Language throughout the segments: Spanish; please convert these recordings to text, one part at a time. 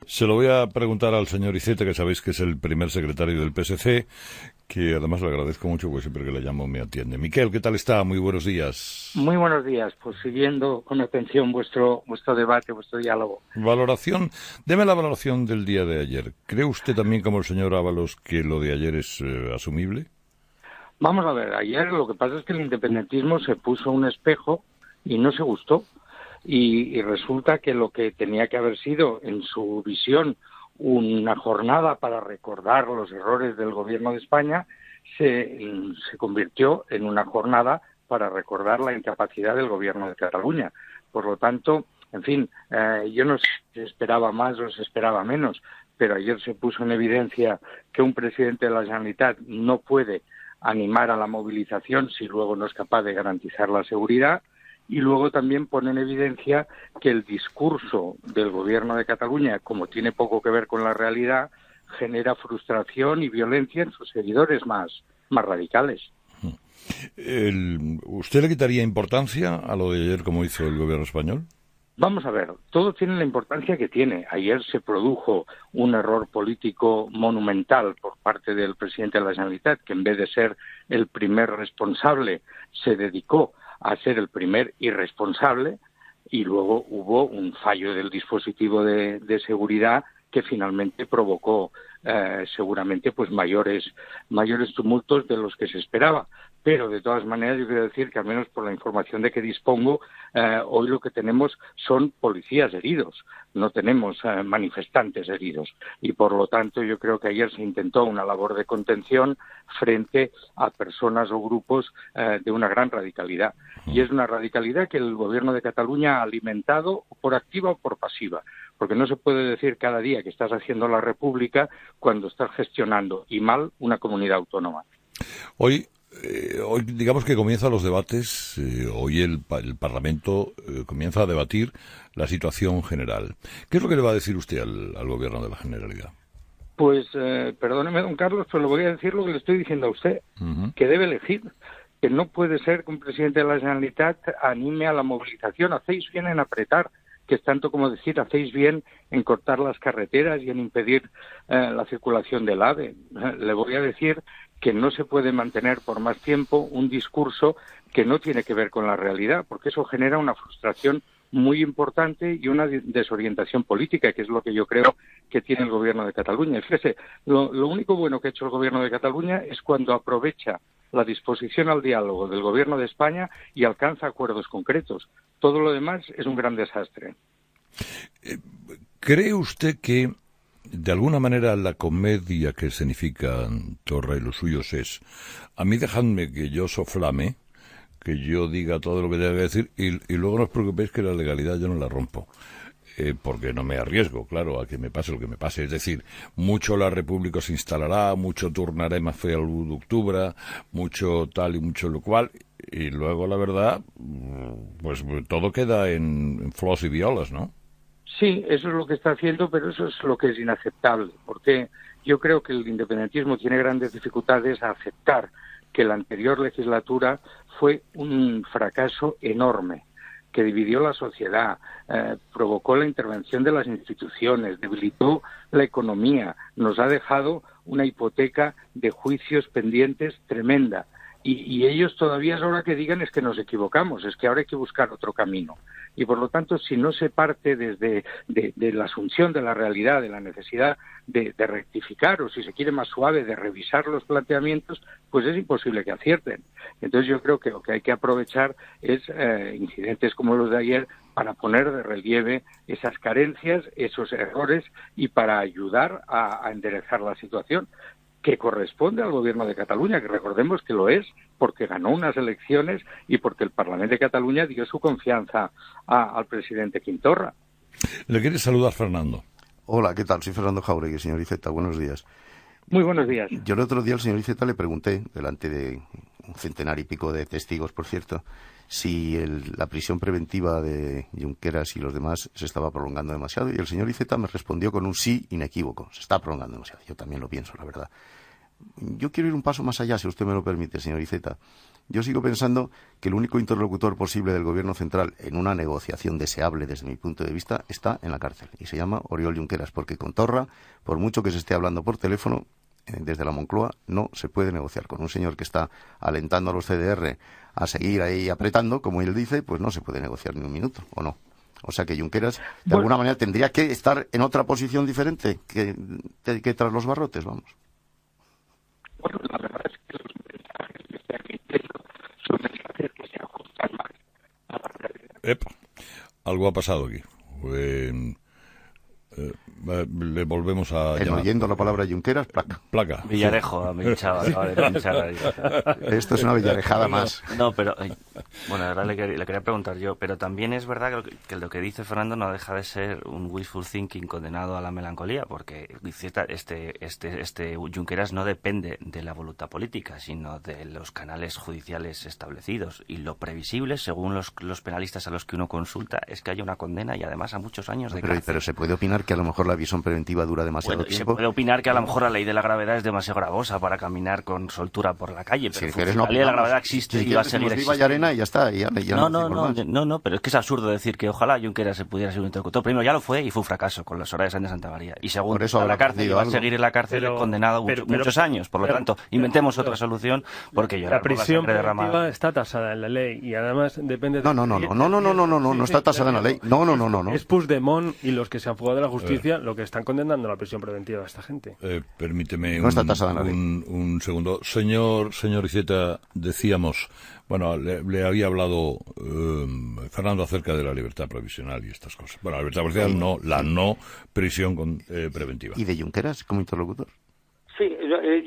Se lo voy a preguntar al señor Iceta, que sabéis que es el primer secretario del PSC, que además le agradezco mucho, porque siempre que le llamo me atiende. Miquel, ¿qué tal está? Muy buenos días. Muy buenos días, pues siguiendo con atención vuestro debate, vuestro diálogo. Valoración, deme la valoración del día de ayer. ¿Cree usted también, como el señor Ábalos, que lo de ayer es asumible? Vamos a ver, ayer lo que pasa es que el independentismo se puso un espejo y no se gustó. Y resulta que lo que tenía que haber sido, en su visión, una jornada para recordar los errores del gobierno de España, se convirtió en una jornada para recordar la incapacidad del gobierno de Cataluña. Por lo tanto, en fin, yo no sé si esperaba más o se esperaba menos, pero ayer se puso en evidencia que un presidente de la Generalitat no puede animar a la movilización si luego no es capaz de garantizar la seguridad. Y luego también pone en evidencia que el discurso del gobierno de Cataluña, como tiene poco que ver con la realidad, genera frustración y violencia en sus seguidores más radicales. ¿Usted le quitaría importancia a lo de ayer, como hizo el gobierno español? Vamos a ver, todo tiene la importancia que tiene. Ayer se produjo un error político monumental por parte del presidente de la Generalitat, que en vez de ser el primer responsable, se dedicó a ser el primer irresponsable, y luego hubo un fallo del dispositivo de seguridad que finalmente provocó seguramente pues mayores tumultos de los que se esperaba. Pero, de todas maneras, yo quiero decir que, al menos por la información de que dispongo, hoy lo que tenemos son policías heridos, no tenemos manifestantes heridos. Y, por lo tanto, yo creo que ayer se intentó una labor de contención frente a personas o grupos de una gran radicalidad. Y es una radicalidad que el Gobierno de Cataluña ha alimentado por activa o por pasiva. Porque no se puede decir cada día que estás haciendo la República cuando estás gestionando, y mal, una comunidad autónoma. Hoy digamos que comienzan los debates, hoy el Parlamento comienza a debatir la situación general. ¿Qué es lo que le va a decir usted al Gobierno de la Generalidad? Pues, perdóneme, don Carlos, pero le voy a decir lo que le estoy diciendo a usted, que debe elegir, que no puede ser que un presidente de la Generalitat anime a la movilización. Hacéis bien en apretar, que es tanto como decir, hacéis bien en cortar las carreteras y en impedir la circulación del AVE. Le voy a decir que no se puede mantener por más tiempo un discurso que no tiene que ver con la realidad, porque eso genera una frustración muy importante y una desorientación política, que es lo que yo creo que tiene el Gobierno de Cataluña. Y fíjese, lo único bueno que ha hecho el Gobierno de Cataluña es cuando aprovecha la disposición al diálogo del Gobierno de España y alcanza acuerdos concretos. Todo lo demás es un gran desastre. ¿Cree usted que, de alguna manera, la comedia que significa Torra y los suyos es: a mí dejadme que yo soflame, que yo diga todo lo que tenga que decir, y luego no os preocupéis que la legalidad yo no la rompo? Porque no me arriesgo, claro, a que me pase lo que me pase. Es decir, mucho la República se instalarà, mucho tornarem a fer el 1 d'octubre, mucho tal y mucho lo cual, y luego, la verdad, pues todo queda en flors y violas, ¿no? Sí, eso es lo que está haciendo, pero eso es lo que es inaceptable, porque yo creo que el independentismo tiene grandes dificultades a aceptar que la anterior legislatura fue un fracaso enorme, que dividió la sociedad, provocó la intervención de las instituciones, debilitó la economía, nos ha dejado una hipoteca de juicios pendientes tremenda. Y ellos todavía es hora que digan es que nos equivocamos, es que ahora hay que buscar otro camino. Y por lo tanto, si no se parte desde de la asunción de la realidad, de la necesidad de rectificar, o si se quiere más suave, de revisar los planteamientos, pues es imposible que acierten. Entonces yo creo que lo que hay que aprovechar es incidentes como los de ayer para poner de relieve esas carencias, esos errores, y para ayudar a enderezar la situación, que corresponde al Gobierno de Cataluña, que recordemos que lo es porque ganó unas elecciones y porque el Parlamento de Cataluña dio su confianza al presidente Quim Torra. Le quiere saludar Fernando. Hola, ¿qué tal? Soy Fernando Jauregui, señor Iceta. Buenos días. Muy buenos días. Yo el otro día al señor Iceta le pregunté, delante de un centenar y pico de testigos, por cierto, si la prisión preventiva de Junqueras y los demás se estaba prolongando demasiado, y el señor Iceta me respondió con un sí inequívoco. Se está prolongando demasiado. Yo también lo pienso, la verdad. yo quiero ir un paso más allá, si usted me lo permite, señor Iceta. Yo sigo pensando que el único interlocutor posible del Gobierno central en una negociación deseable desde mi punto de vista está en la cárcel y se llama Oriol Junqueras, porque con Torra, por mucho que se esté hablando por teléfono, desde la Moncloa no se puede negociar con un señor que está alentando a los CDR a seguir ahí apretando, como él dice, pues no se puede negociar ni un minuto, ¿o no? O sea que Junqueras, de alguna manera, tendría que estar en otra posición diferente que tras los barrotes, vamos. Bueno, la verdad es que los mensajes que están emitiendo son mensajes que se ajustan más a la realidad. Algo ha pasado aquí. Le volvemos a llamar. Oyendo la palabra Junqueras, placa. Villarejo, me hinchaba, de pinchar ahí. Esto es una villarejada más. No, pero, bueno, ahora le quería preguntar yo, pero también es verdad que lo que dice Fernando no deja de ser un wishful thinking condenado a la melancolía, porque este Junqueras no depende de la voluntad política, sino de los canales judiciales establecidos, y lo previsible, según los penalistas a los que uno consulta, es que haya una condena y además a muchos años de cárcel. Pero se puede opinar que a lo mejor la visión preventiva dura demasiado tiempo. Se puede opinar que a lo mejor la ley de la gravedad es demasiado gravosa para caminar con soltura por la calle, pero la ley de la gravedad existe y va a seguir existiendo. Arena y ya está. No, pero es que es absurdo decir que ojalá Junqueras se pudiera ser un interlocutor. Primero, ya lo fue y fue un fracaso con las horas de Santa María. Y segundo, está en la cárcel y va a seguir en la cárcel condenado muchos años. Por lo tanto, inventemos otra solución, porque llorar por la sangre derramada. La prisión preventiva está tasada en la ley y además depende de... No está tasada en la ley. No. Es Puigdemont y los que se han fugado de la justicia lo que están condenando a la prisión preventiva a esta gente. Permíteme un segundo. Señor Iceta, decíamos, bueno, le había hablado Fernando acerca de la libertad provisional y estas cosas. Bueno, la libertad provisional no, la no prisión preventiva. ¿Y de Junqueras como interlocutor? Sí,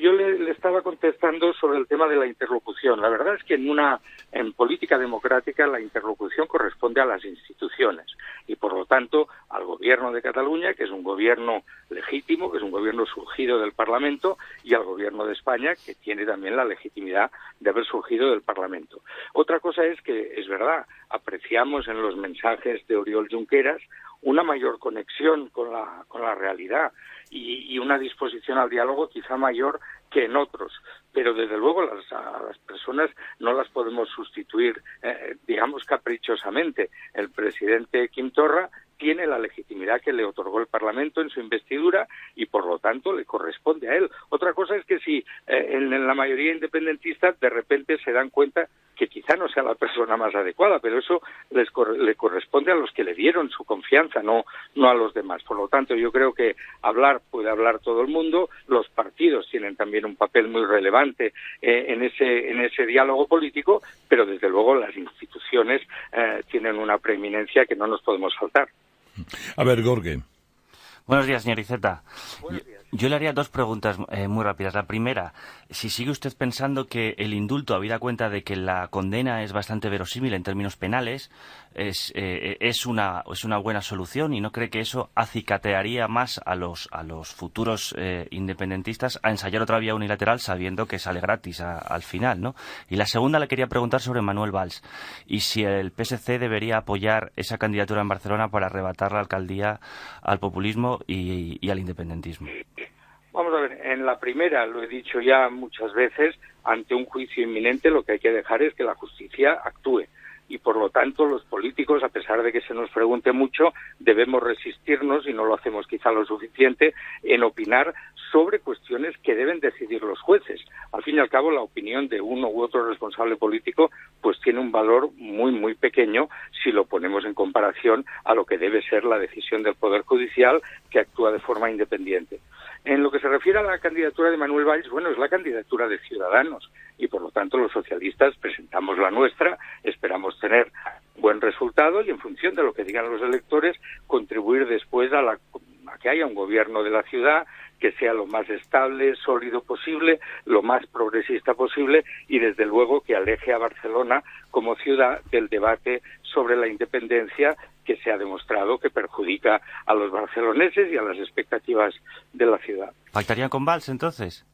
yo le estaba contestando sobre el tema de la interlocución. La verdad es que en política democrática la interlocución corresponde a las instituciones y, por lo tanto, al Gobierno de Cataluña, que es un gobierno legítimo, que es un gobierno surgido del Parlamento, y al Gobierno de España, que tiene también la legitimidad de haber surgido del Parlamento. Otra cosa es que, es verdad, apreciamos en los mensajes de Oriol Junqueras una mayor conexión con la realidad y una disposición al diálogo quizá mayor que en otros, pero desde luego a las personas no las podemos sustituir, digamos, caprichosamente. El presidente Quim Torra tiene la legitimidad que le otorgó el Parlamento en su investidura y, por lo tanto, le corresponde a él. Otra cosa es que si en la mayoría independentista de repente se dan cuenta que quizá no sea la persona más adecuada, pero eso le corresponde a los que le dieron su confianza, no a los demás. Por lo tanto, yo creo que puede hablar todo el mundo. Los partidos tienen también un papel muy relevante en ese diálogo político, pero desde luego las instituciones tienen una preeminencia que no nos podemos saltar. A ver, Jorge. Buenos días, señor Iceta. Buenos días. Yo le haría dos preguntas muy rápidas. La primera, si sigue usted pensando que el indulto, habida cuenta de que la condena es bastante verosímil en términos penales, es una buena solución, y no cree que eso acicatearía más a los futuros independentistas a ensayar otra vía unilateral sabiendo que sale gratis al final, ¿no? Y la segunda le quería preguntar sobre Manuel Valls y si el PSC debería apoyar esa candidatura en Barcelona para arrebatar la alcaldía al populismo y al independentismo. Vamos a ver, en la primera, lo he dicho ya muchas veces, ante un juicio inminente lo que hay que dejar es que la justicia actúe. Y por lo tanto los políticos, a pesar de que se nos pregunte mucho, debemos resistirnos, y no lo hacemos quizá lo suficiente, en opinar sobre cuestiones que deben decidir los jueces. Al fin y al cabo, la opinión de uno u otro responsable político pues tiene un valor muy, muy pequeño si lo ponemos en comparación a lo que debe ser la decisión del Poder Judicial, que actúa de forma independiente. En lo que se refiere a la candidatura de Manuel Valls, bueno, es la candidatura de Ciudadanos y, por lo tanto, los socialistas presentamos la nuestra, esperamos tener buen resultado y, en función de lo que digan los electores, contribuir después a que haya un gobierno de la ciudad que sea lo más estable, sólido posible, lo más progresista posible y, desde luego, que aleje a Barcelona como ciudad del debate sobre la independencia, que se ha demostrado que perjudica a los barceloneses y a las expectativas de la ciudad. ¿Pactarían con Valls, entonces?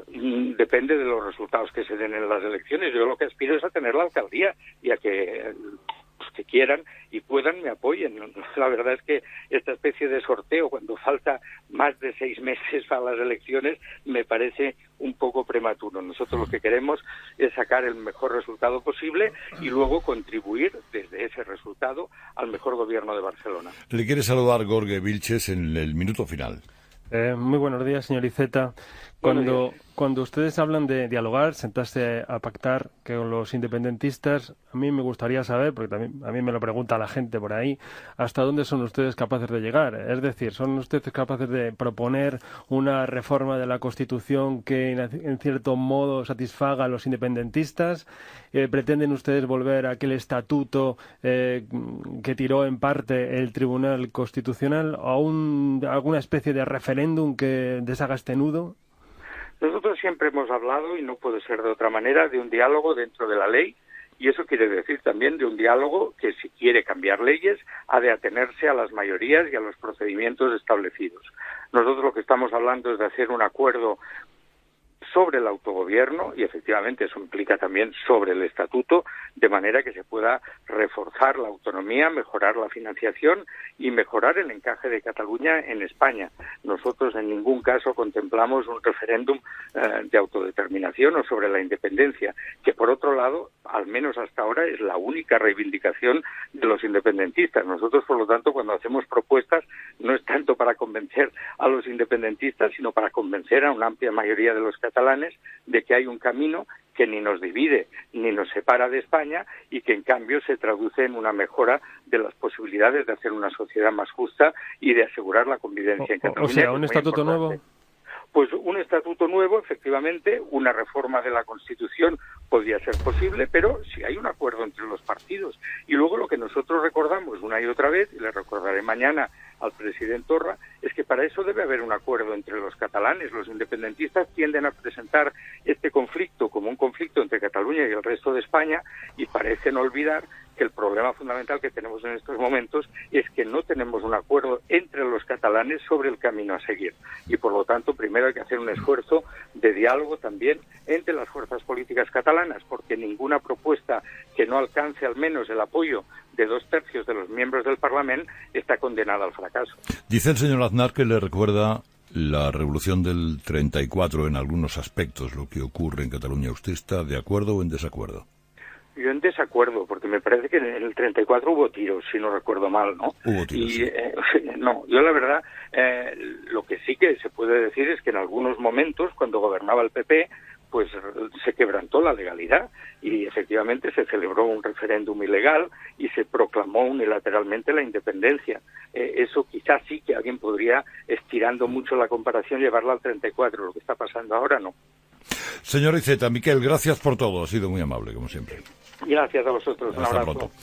Depende de los resultados que se den en las elecciones. Yo lo que aspiro es a tener la alcaldía y a que que quieran y puedan, me apoyen. La verdad es que esta especie de sorteo, cuando falta más de 6 meses para las elecciones, me parece un poco prematuro. Nosotros lo que queremos es sacar el mejor resultado posible y luego contribuir desde ese resultado al mejor gobierno de Barcelona. Le quiere saludar Jorge Vilches en el minuto final. Muy buenos días, señor Iceta. Cuando ustedes hablan de dialogar, sentarse a pactar con los independentistas, a mí me gustaría saber, porque también a mí me lo pregunta la gente por ahí, ¿hasta dónde son ustedes capaces de llegar? Es decir, ¿son ustedes capaces de proponer una reforma de la Constitución que en cierto modo satisfaga a los independentistas? ¿Pretenden ustedes volver a aquel estatuto que tiró en parte el Tribunal Constitucional o alguna especie de referéndum que deshaga este nudo? Nosotros siempre hemos hablado, y no puede ser de otra manera, de un diálogo dentro de la ley, y eso quiere decir también de un diálogo que, si quiere cambiar leyes, ha de atenerse a las mayorías y a los procedimientos establecidos. Nosotros lo que estamos hablando es de hacer un acuerdo sobre el autogobierno, y efectivamente eso implica también sobre el estatuto, de manera que se pueda reforzar la autonomía, mejorar la financiación y mejorar el encaje de Cataluña en España. Nosotros en ningún caso contemplamos un referéndum de autodeterminación o sobre la independencia, que por otro lado, al menos hasta ahora, es la única reivindicación de los independentistas. Nosotros, por lo tanto, cuando hacemos propuestas, no es tanto para convencer a los independentistas, sino para convencer a una amplia mayoría de los catalanes de que hay un camino que ni nos divide ni nos separa de España y que en cambio se traduce en una mejora de las posibilidades de hacer una sociedad más justa y de asegurar la convivencia en Cataluña. O sea, un estatuto nuevo. Pues un estatuto nuevo, efectivamente, una reforma de la Constitución podría ser posible, pero si hay un acuerdo entre los partidos. Y luego lo que nosotros recordamos una y otra vez, y le recordaré mañana al presidente Torra, es que para eso debe haber un acuerdo entre los catalanes. Los independentistas tienden a presentar este conflicto como un conflicto entre Cataluña y el resto de España y parecen olvidar que el problema fundamental que tenemos en estos momentos es que no tenemos un acuerdo entre los catalanes sobre el camino a seguir. Y por lo tanto, primero hay que hacer un esfuerzo de diálogo también entre las fuerzas políticas catalanas, porque ninguna propuesta que no alcance al menos el apoyo de 2/3 de los miembros del Parlamento está condenada al fracaso. Dice el señor Aznar que le recuerda la revolución del 34 en algunos aspectos, lo que ocurre en Cataluña. ¿Usted está de acuerdo o en desacuerdo? Yo en desacuerdo, porque me parece que en el 34 hubo tiros, si no recuerdo mal, ¿no? Hubo tiros, sí. No, yo la verdad, lo que sí que se puede decir es que en algunos momentos, cuando gobernaba el PP, pues se quebrantó la legalidad y efectivamente se celebró un referéndum ilegal y se proclamó unilateralmente la independencia. Eso quizás sí que alguien podría, estirando mucho la comparación, llevarla al 34. Lo que está pasando ahora, no. Señor Iceta, Miquel, gracias por todo. Ha sido muy amable, como siempre. Gracias a vosotros. Un Hasta abrazo. pronto.